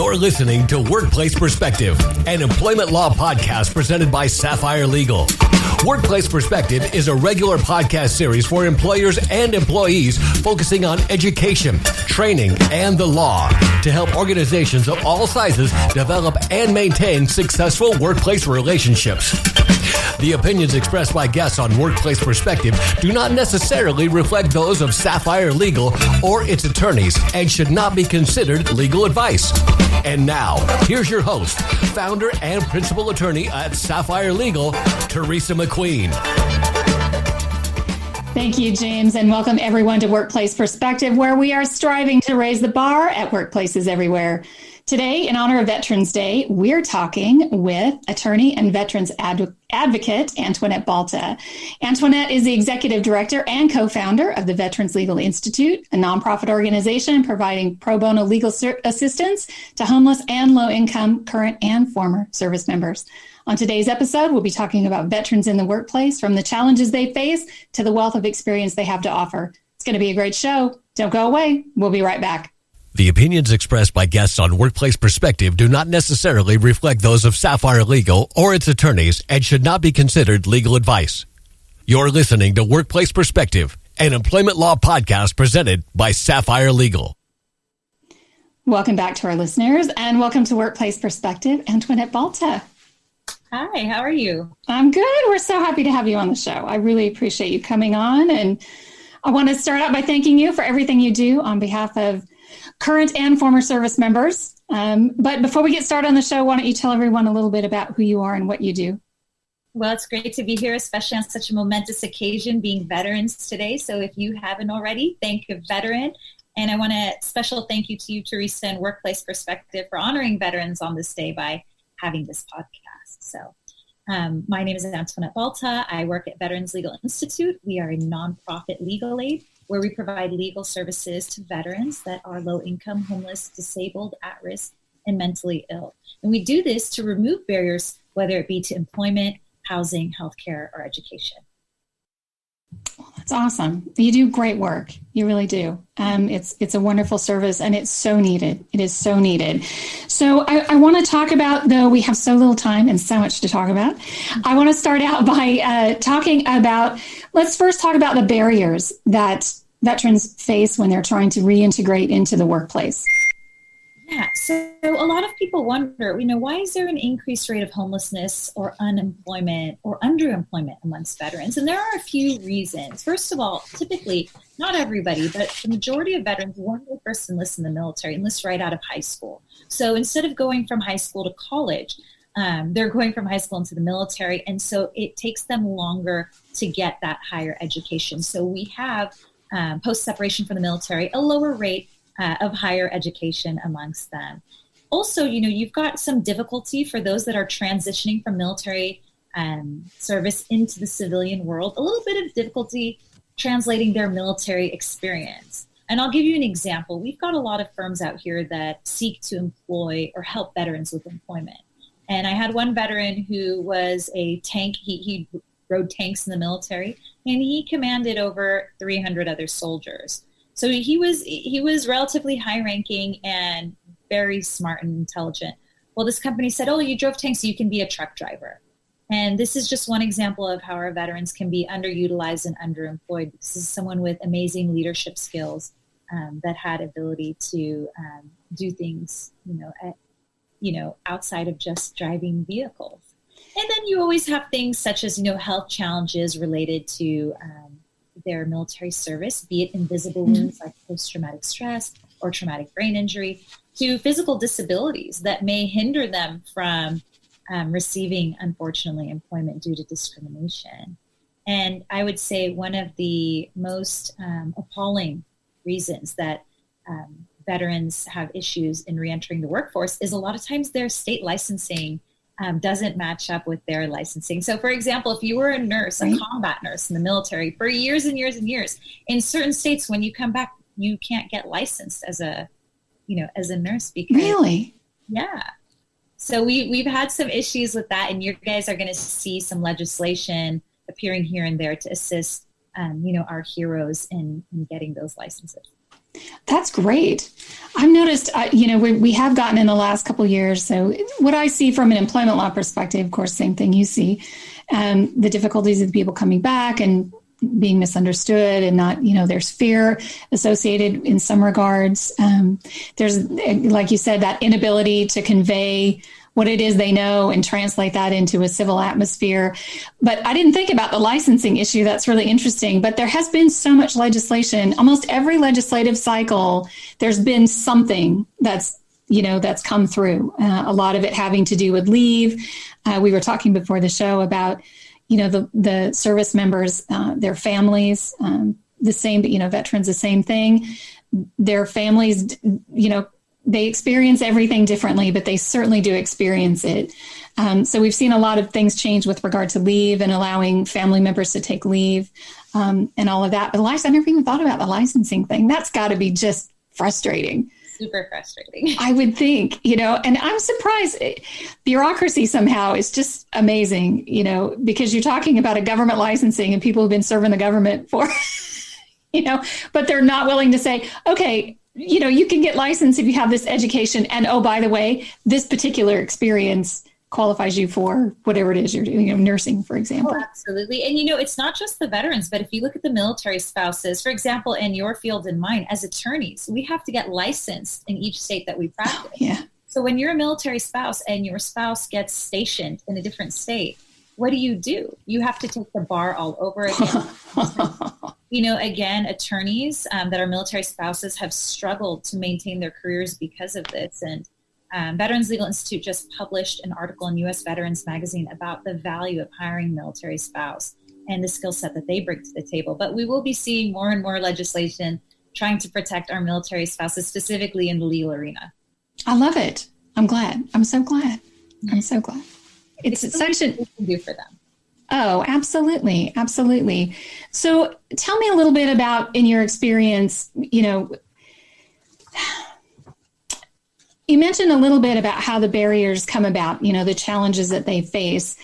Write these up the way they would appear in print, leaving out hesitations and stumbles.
You're listening to Workplace Perspective, an employment law podcast presented by SAFFIRE Legal. Workplace Perspective is a regular podcast series for employers and employees focusing on education, training, and the law to help organizations of all sizes develop and maintain successful workplace relationships. The opinions expressed by guests on Workplace Perspective do not necessarily reflect those of SAFFIRE Legal or its attorneys and should not be considered legal advice. And now, here's your host, founder and principal attorney at SAFFIRE Legal, Teresa McQueen. Thank you, James, and welcome everyone to Workplace Perspective, where we are striving to raise the bar at workplaces everywhere. Today, in honor of Veterans Day, we're talking with attorney and veterans advocate Antoinette Balta. Antoinette is the executive director and co-founder of the Veterans Legal Institute, a nonprofit organization providing pro bono legal assistance to homeless and low-income current and former service members. On today's episode, we'll be talking about veterans in the workplace, from the challenges they face to the wealth of experience they have to offer. It's going to be a great show. Don't go away. We'll be right back. The opinions expressed by guests on Workplace Perspective do not necessarily reflect those of SAFFIRE Legal or its attorneys and should not be considered legal advice. You're listening to Workplace Perspective, an employment law podcast presented by SAFFIRE Legal. Welcome back to our listeners, and welcome to Workplace Perspective, Antoinette Balta. Hi, how are you? I'm good. We're so happy to have you on the show. I really appreciate you coming on, and I want to start out by thanking you for everything you do on behalf of current and former service members. But before we get started on the show, why don't you tell everyone a little bit about who you are and what you do? Well, it's great to be here, especially on such a momentous occasion, being Veterans today. So if you haven't already, thank a veteran. And I want a special thank you to you, Teresa, and Workplace Perspective for honoring veterans on this day by having this podcast. So my name is Antoinette Balta. I work at Veterans Legal Institute. We are a nonprofit legal aid where we provide legal services to veterans that are low-income, homeless, disabled, at-risk, and mentally ill. And we do this to remove barriers, whether it be to employment, housing, healthcare, or education. Well, that's awesome. You do great work. You really do. It's a wonderful service, and it's so needed. It is so needed. So I want to talk about, though we have so little time and so much to talk about, I want to start out by talking about, let's first talk about the barriers that veterans face when they're trying to reintegrate into the workplace. Yeah, so a lot of people wonder, why is there an increased rate of homelessness or unemployment or underemployment amongst veterans? And there are a few reasons. First of all, typically, not everybody, but the majority of veterans, when they first enlist in the military, enlist right out of high school. So instead of going from high school to college, they're going from high school into the military. And so it takes them longer to get that higher education. So we have, post-separation from the military, a lower rate of higher education amongst them. Also, you've got some difficulty for those that are transitioning from military service into the civilian world, a little bit of difficulty translating their military experience. And I'll give you an example. We've got a lot of firms out here that seek to employ or help veterans with employment. And I had one veteran who was a tank. He rode tanks in the military, and he commanded over 300 other soldiers. So he was relatively high ranking and very smart and intelligent. Well, this company said, you drove tanks, so you can be a truck driver. And this is just one example of how our veterans can be underutilized and underemployed. This is someone with amazing leadership skills that had ability to do things, outside of just driving vehicles. And then you always have things such as, health challenges related to their military service, be it invisible wounds like post-traumatic stress or traumatic brain injury, to physical disabilities that may hinder them from receiving, unfortunately, employment due to discrimination. And I would say one of the most appalling reasons that veterans have issues in reentering the workforce is a lot of times their state licensing doesn't match up with their licensing. So, for example, if you were a nurse, a combat nurse in the military for years and years and years, in certain states, when you come back, you can't get licensed as a nurse. Because, really? Yeah. So we've had some issues with that, and you guys are going to see some legislation appearing here and there to assist, our heroes in getting those licenses. That's great. I've noticed, we have gotten in the last couple of years. So what I see from an employment law perspective, of course, same thing you see, the difficulties of the people coming back and being misunderstood and not, there's fear associated in some regards. There's, like you said, that inability to convey what it is they know and translate that into a civil atmosphere. But I didn't think about the licensing issue. That's really interesting. But there has been so much legislation. Almost every legislative cycle, there's been something that's come through. A lot of it having to do with leave. We were talking before the show about, the service members, their families, the same, veterans, the same thing. Their families, they experience everything differently, but they certainly do experience it. So we've seen a lot of things change with regard to leave and allowing family members to take leave and all of that. But I never even thought about the licensing thing. That's got to be just frustrating. Super frustrating. I would think, and I'm surprised. Bureaucracy somehow is just amazing, because you're talking about a government licensing and people who've been serving the government for, but they're not willing to say, okay, you can get licensed if you have this education. And oh, by the way, this particular experience qualifies you for whatever it is you're doing, nursing, for example. Oh, absolutely. And, it's not just the veterans, but if you look at the military spouses, for example, in your field and mine, as attorneys, we have to get licensed in each state that we practice. Oh, yeah. So when you're a military spouse and your spouse gets stationed in a different state, what do? You have to take the bar all over again. Again, attorneys that are military spouses have struggled to maintain their careers because of this. And Veterans Legal Institute just published an article in U.S. Veterans Magazine about the value of hiring military spouse and the skill set that they bring to the table. But we will be seeing more and more legislation trying to protect our military spouses, specifically in the legal arena. I love it. I'm glad. I'm so glad. It's such a do for them. Oh, absolutely. Absolutely. So tell me a little bit about, in your experience, you mentioned a little bit about how the barriers come about, the challenges that they face.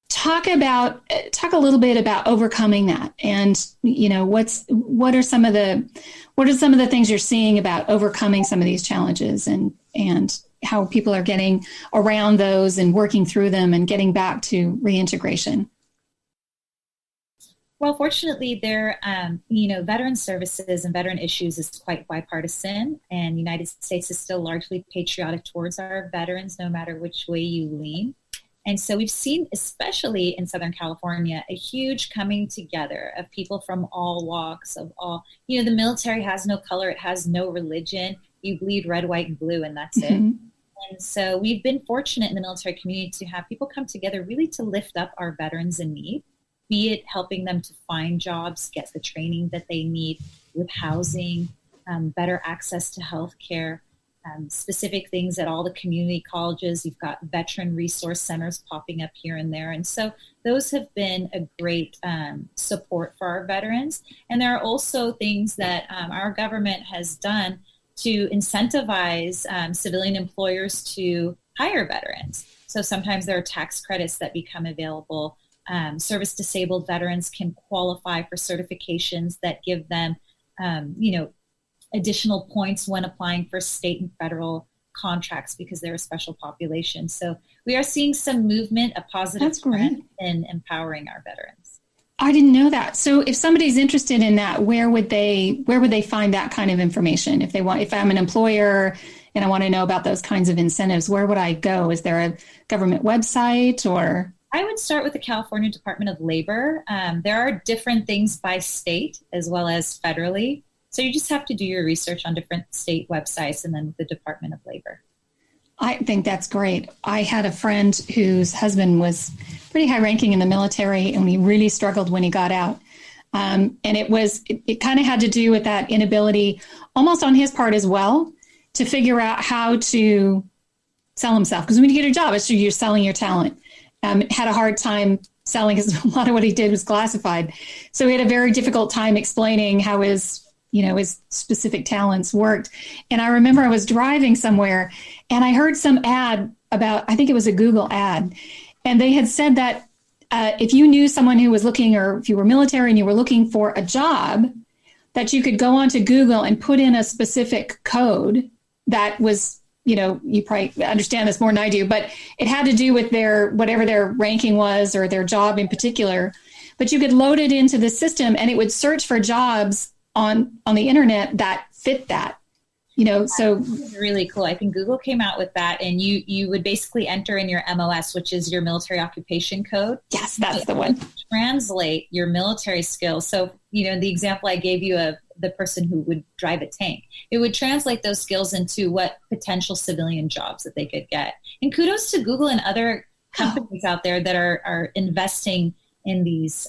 Talk a little bit about overcoming that, and what are some of the things you're seeing about overcoming some of these challenges, and how people are getting around those and working through them and getting back to reintegration. Well, fortunately, veteran services and veteran issues is quite bipartisan, and the United States is still largely patriotic towards our veterans, no matter which way you lean. And so we've seen, especially in Southern California, a huge coming together of people from all walks of all. The military has no color, it has no religion. You bleed red, white, and blue, and that's it. And so we've been fortunate in the military community to have people come together really to lift up our veterans in need, be it helping them to find jobs, get the training that they need with housing, better access to health care, specific things at all the community colleges. You've got veteran resource centers popping up here and there. And so those have been a great support for our veterans. And there are also things that our government has done to incentivize civilian employers to hire veterans. So sometimes there are tax credits that become available. Service-disabled veterans can qualify for certifications that give them, additional points when applying for state and federal contracts because they're a special population. So we are seeing some movement, a positive trend in empowering our veterans. I didn't know that. So if somebody's interested in that, where would they find that kind of information? If I'm an employer and I want to know about those kinds of incentives, where would I go? Is there a government website or? I would start with the California Department of Labor. There are different things by state as well as federally. So you just have to do your research on different state websites and then the Department of Labor. I think that's great. I had a friend whose husband was pretty high ranking in the military, and he really struggled when he got out. And it kind of had to do with that inability, almost on his part as well, to figure out how to sell himself. Because when you get a job, it's you're selling your talent. Had a hard time selling because a lot of what he did was classified. So he had a very difficult time explaining how his specific talents worked. And I remember I was driving somewhere and I heard some ad about, I think it was a Google ad. And they had said that if you knew someone who was looking, or if you were military and you were looking for a job, that you could go onto Google and put in a specific code that was, you probably understand this more than I do, but it had to do with whatever their ranking was or their job in particular. But you could load it into the system and it would search for jobs on the internet that fit that. So really cool. I think Google came out with that, and you would basically enter in your MOS, which is your military occupation code. Yes, that's the one. Translate your military skills. So, the example I gave you of the person who would drive a tank, it would translate those skills into what potential civilian jobs that they could get. And kudos to Google and other companies out there that are investing in these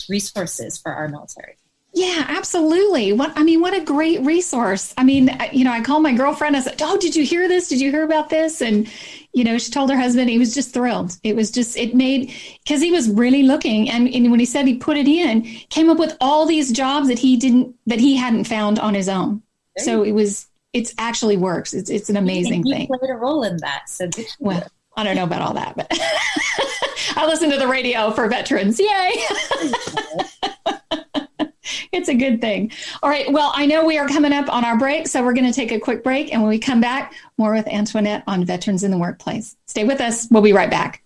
resources for our military. Yeah, absolutely. What a great resource. I called my girlfriend. I said, "Oh, did you hear this? Did you hear about this?" And, she told her husband. He was just thrilled. Because he was really looking. And when he said he put it in, came up with all these jobs that he hadn't found on his own. So it actually works. It's an amazing thing. You played a role in that. So well, I don't know about all that, but I listen to the radio for veterans. Yay. It's a good thing. All right. Well, I know we are coming up on our break, so we're going to take a quick break. And when we come back, more with Antoinette on veterans in the workplace. Stay with us. We'll be right back.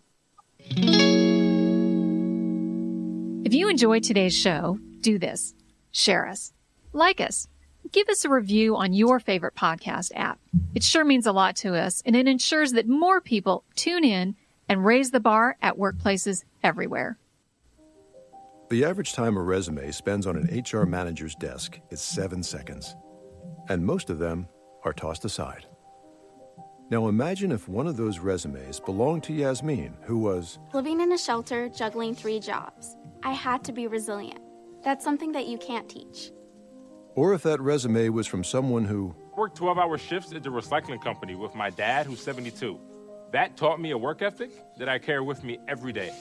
If you enjoyed today's show, do this. Share us. Like us. Give us a review on your favorite podcast app. It sure means a lot to us, and it ensures that more people tune in and raise the bar at workplaces everywhere. The average time a resume spends on an HR manager's desk is 7 seconds, and most of them are tossed aside. Now imagine if one of those resumes belonged to Yasmin, who was living in a shelter, juggling 3 jobs. I had to be resilient. That's something that you can't teach. Or if that resume was from someone who worked 12-hour shifts at the recycling company with my dad, who's 72. That taught me a work ethic that I carry with me every day.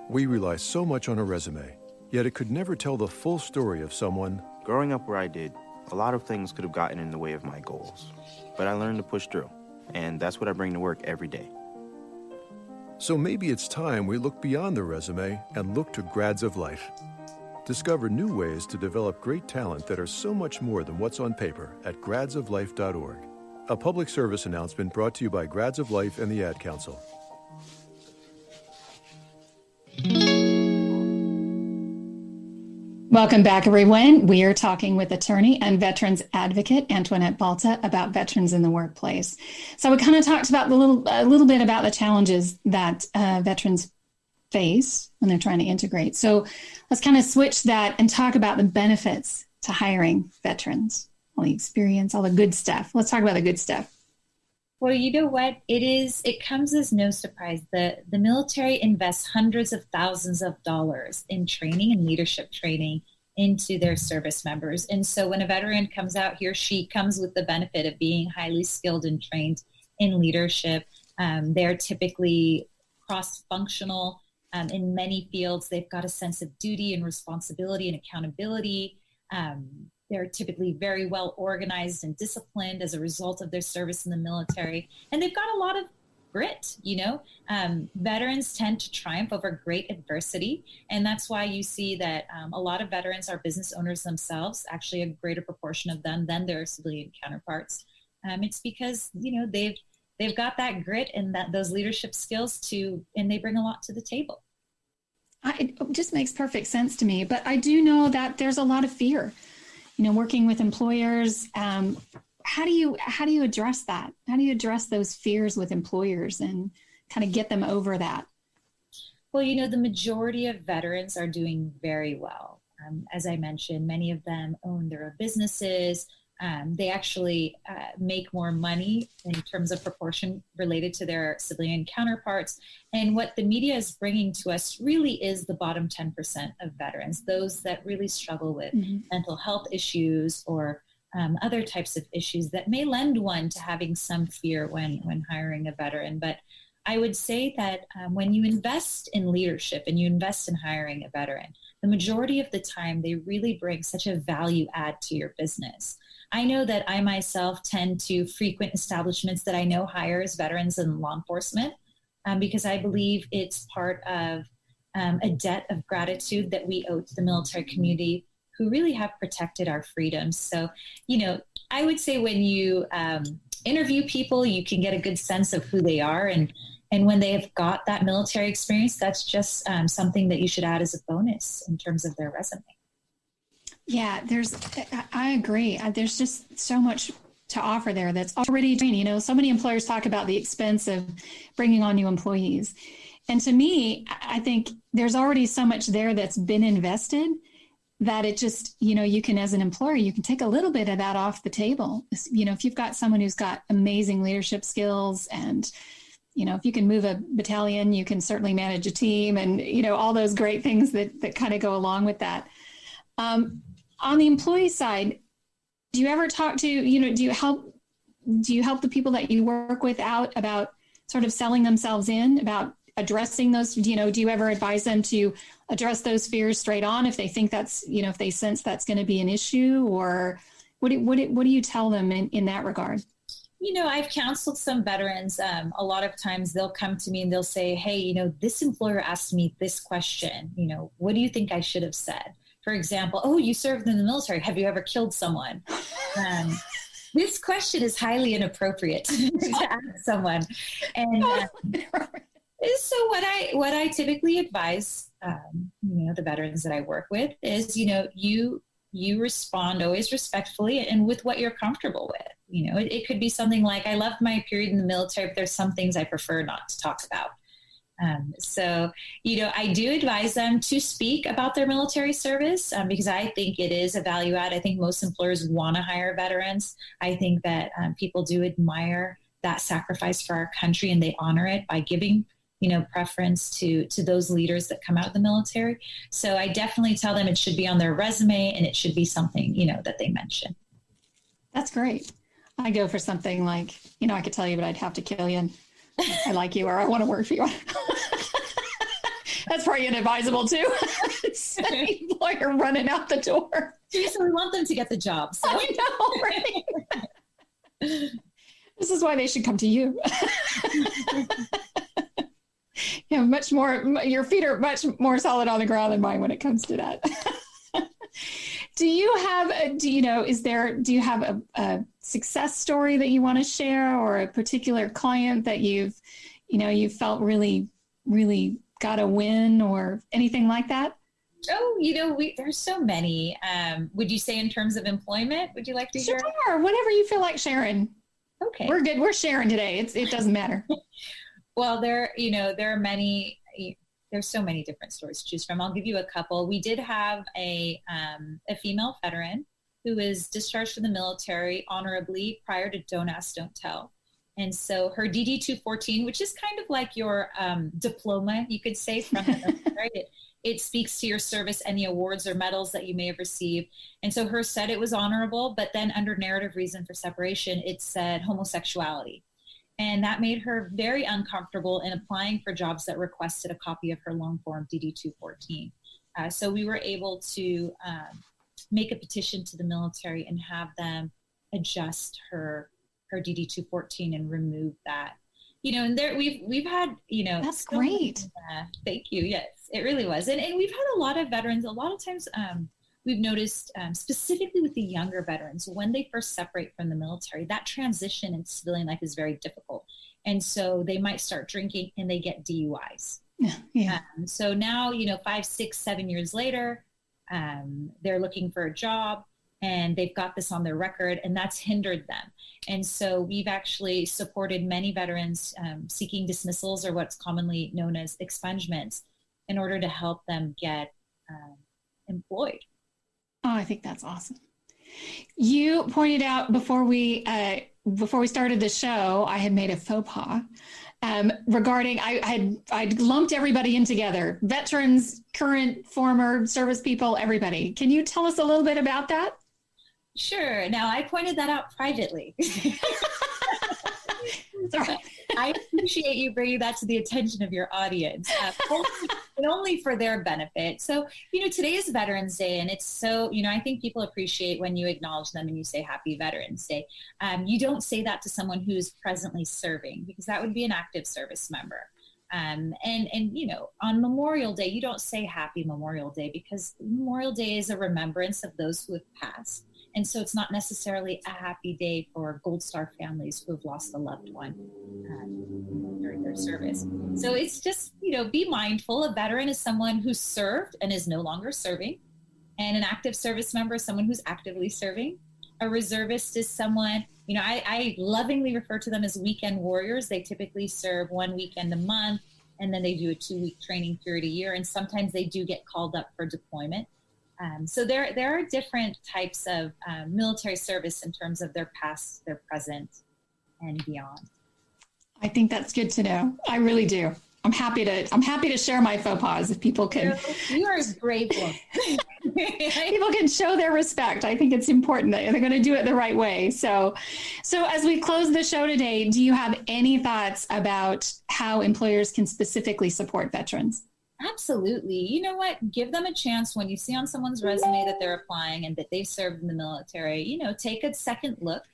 We rely so much on a resume, yet it could never tell the full story of someone. Growing up where I did, a lot of things could have gotten in the way of my goals. But I learned to push through, and that's what I bring to work every day. So maybe it's time we look beyond the resume and look to Grads of Life. Discover new ways to develop great talent that are so much more than what's on paper at gradsoflife.org. A public service announcement brought to you by Grads of Life and the Ad Council. Welcome back, everyone. We are talking with attorney and veterans advocate Antoinette Balta about veterans in the workplace. So we kind of talked about a little bit about the challenges that veterans face when they're trying to integrate. So let's kind of switch that and talk about the benefits to hiring veterans, all the experience, all the good stuff. Let's talk about the good stuff. Well, you know what? It comes as no surprise that the military invests hundreds of thousands of dollars in training and leadership training into their service members. And so when a veteran comes out, he or she comes with the benefit of being highly skilled and trained in leadership. They're typically cross-functional in many fields. They've got a sense of duty and responsibility and accountability. They're typically very well organized and disciplined as a result of their service in the military. And they've got a lot of grit, Veterans tend to triumph over great adversity. And that's why you see that a lot of veterans are business owners themselves, actually a greater proportion of them than their civilian counterparts. It's because, they've got that grit and those leadership skills and they bring a lot to the table. It just makes perfect sense to me. But I do know that there's a lot of fear. Working with employers, how do you address that? How do you address those fears with employers and kind of get them over that? Well, the majority of veterans are doing very well. As I mentioned, many of them own their own businesses. They actually make more money in terms of proportion related to their civilian counterparts. And what the media is bringing to us really is the bottom 10% of veterans, those that really struggle with mental health issues or other types of issues that may lend one to having some fear when hiring a veteran. But I would say that when you invest in leadership and you invest in hiring a veteran, the majority of the time they really bring such a value add to your business. I know that I myself tend to frequent establishments that I know hires veterans in law enforcement because I believe it's part of a debt of gratitude that we owe to the military community who really have protected our freedoms. So, I would say when you interview people, you can get a good sense of who they are. And when they have got that military experience, that's just something that you should add as a bonus in terms of their resume. Yeah, I agree. There's just so much to offer there that's already training. So many employers talk about the expense of bringing on new employees. And to me, I think there's already so much there that's been invested that it just, you can, as an employer, you can take a little bit of that off the table. If you've got someone who's got amazing leadership skills and, if you can move a battalion, you can certainly manage a team and, all those great things that kind of go along with that. On the employee side, do you ever talk to, do you help the people that you work with out about sort of selling themselves in, about addressing those, do you ever advise them to address those fears straight on if they think that's, if they sense that's going to be an issue, or what do you tell them in that regard? I've counseled some veterans. A lot of times they'll come to me and they'll say, hey, this employer asked me this question, what do you think I should have said? For example, oh, you served in the military. Have you ever killed someone? This question is highly inappropriate to ask someone. And so what I typically advise, the veterans that I work with is, you respond always respectfully and with what you're comfortable with. It could be something like, I loved my period in the military, but there's some things I prefer not to talk about. I do advise them to speak about their military service because I think it is a value add. I think most employers want to hire veterans. I think that people do admire that sacrifice for our country, and they honor it by giving, preference to those leaders that come out of the military. So I definitely tell them it should be on their resume and it should be something, that they mention. That's great. I go for something like, I could tell you, but I'd have to kill you. And I like you, or I want to work for you. That's probably inadvisable too. Employer running out the door. So we want them to get the job. So. I know, right? This is why they should come to you. Much more. Your feet are much more solid on the ground than mine when it comes to that. Do you have a success story that you want to share, or a particular client that you felt really, really got a win or anything like that? Oh, there's so many. Would you say in terms of employment? Would you like to hear? Sure, whatever you feel like sharing. Okay. We're good. We're sharing today. It doesn't matter. Well, there are many. There's so many different stories to choose from. I'll give you a couple. We did have a female veteran who was discharged from the military honorably prior to Don't Ask, Don't Tell. And so her DD-214, which is kind of like your diploma, you could say, from the military, it speaks to your service, any awards or medals that you may have received. And so hers said it was honorable, but then under narrative reason for separation, it said homosexuality. And that made her very uncomfortable in applying for jobs that requested a copy of her long form DD-214. So we were able to make a petition to the military and have them adjust her DD-214 and remove that. And there we've had, That's so great. Thank you. Yes, it really was. And we've had a lot of veterans, a lot of times we've noticed specifically with the younger veterans, when they first separate from the military, that transition in civilian life is very difficult. And so they might start drinking and they get DUIs. Yeah. So now, 5, 6, 7 years later, they're looking for a job and they've got this on their record, and that's hindered them. And so we've actually supported many veterans seeking dismissals, or what's commonly known as expungements, in order to help them get employed. Oh, I think that's awesome. You pointed out before we started the show, I had made a faux pas regarding I'd lumped everybody in together: veterans, current, former service people, everybody. Can you tell us a little bit about that? Sure. Now, I pointed that out privately. Sorry. I appreciate you bringing that to the attention of your audience, only for their benefit. So, today is Veterans Day, and it's so, I think people appreciate when you acknowledge them and you say Happy Veterans Day. You don't say that to someone who's presently serving, because that would be an active service member. And on Memorial Day, you don't say Happy Memorial Day, because Memorial Day is a remembrance of those who have passed. And so it's not necessarily a happy day for Gold Star families who have lost a loved one during their service. So it's just, be mindful. A veteran is someone who served and is no longer serving. And an active service member is someone who's actively serving. A reservist is someone, I lovingly refer to them as weekend warriors. They typically serve one weekend a month, and then they do a 2-week training period a year. And sometimes they do get called up for deployment. So there are different types of military service in terms of their past, their present, and beyond. I think that's good to know. I really do. I'm happy to share my faux pas if people can. You are a brave one. People can show their respect. I think it's important that they're going to do it the right way. So as we close the show today, do you have any thoughts about how employers can specifically support veterans? Absolutely. You know what? Give them a chance. When you see on someone's resume that they're applying and that they've served in the military, take a second look.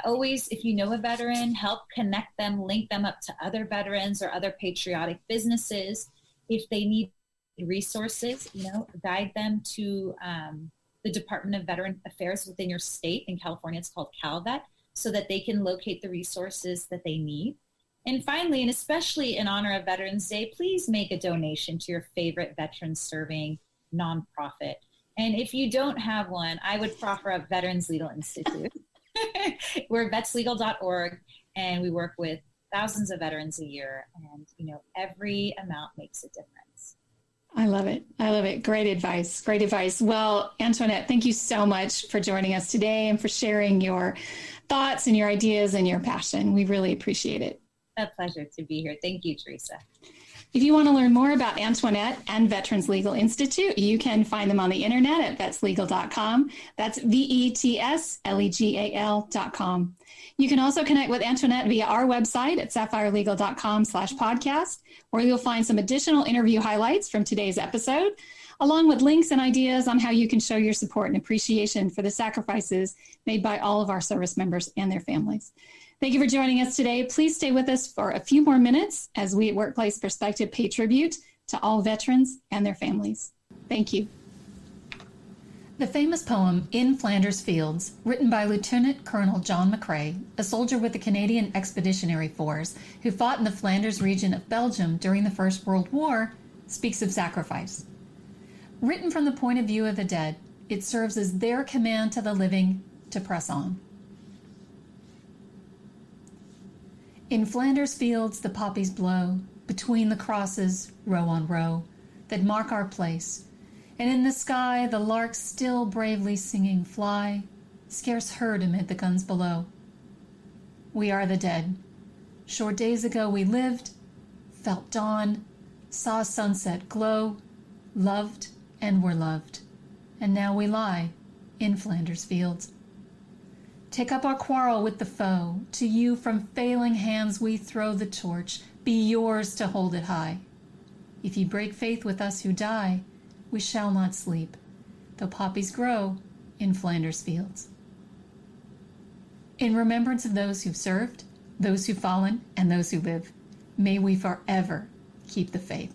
Always, if you know a veteran, help connect them, link them up to other veterans or other patriotic businesses. If they need resources, guide them to the Department of Veteran Affairs within your state. In California, it's called CalVet, so that they can locate the resources that they need. And finally, and especially in honor of Veterans Day, please make a donation to your favorite veteran serving nonprofit. And if you don't have one, I would proffer up Veterans Legal Institute. We're vetslegal.org, and we work with thousands of veterans a year. And, every amount makes a difference. I love it. I love it. Great advice. Great advice. Well, Antoinette, thank you so much for joining us today and for sharing your thoughts and your ideas and your passion. We really appreciate it. A pleasure to be here. Thank you, Teresa. If you want to learn more about Antoinette and Veterans Legal Institute, you can find them on the internet at vetslegal.com. That's VETSLEGAL.com. You can also connect with Antoinette via our website at sapphirelegal.com/podcast, where you'll find some additional interview highlights from today's episode, along with links and ideas on how you can show your support and appreciation for the sacrifices made by all of our service members and their families. Thank you for joining us today. Please stay with us for a few more minutes as we at Workplace Perspective pay tribute to all veterans and their families. Thank you. The famous poem In Flanders Fields, written by Lieutenant Colonel John McCrae, a soldier with the Canadian Expeditionary Force who fought in the Flanders region of Belgium during the First World War, speaks of sacrifice. Written from the point of view of the dead, it serves as their command to the living to press on. In Flanders fields the poppies blow, between the crosses, row on row, that mark our place. And in the sky the larks still bravely singing fly, scarce heard amid the guns below. We are the dead. Short days ago we lived, felt dawn, saw sunset glow, loved and were loved. And now we lie in Flanders fields. Take up our quarrel with the foe. To you from failing hands we throw the torch. Be yours to hold it high. If you break faith with us who die, we shall not sleep, though poppies grow in Flanders fields. In remembrance of those who've served, those who've fallen, and those who live, may we forever keep the faith.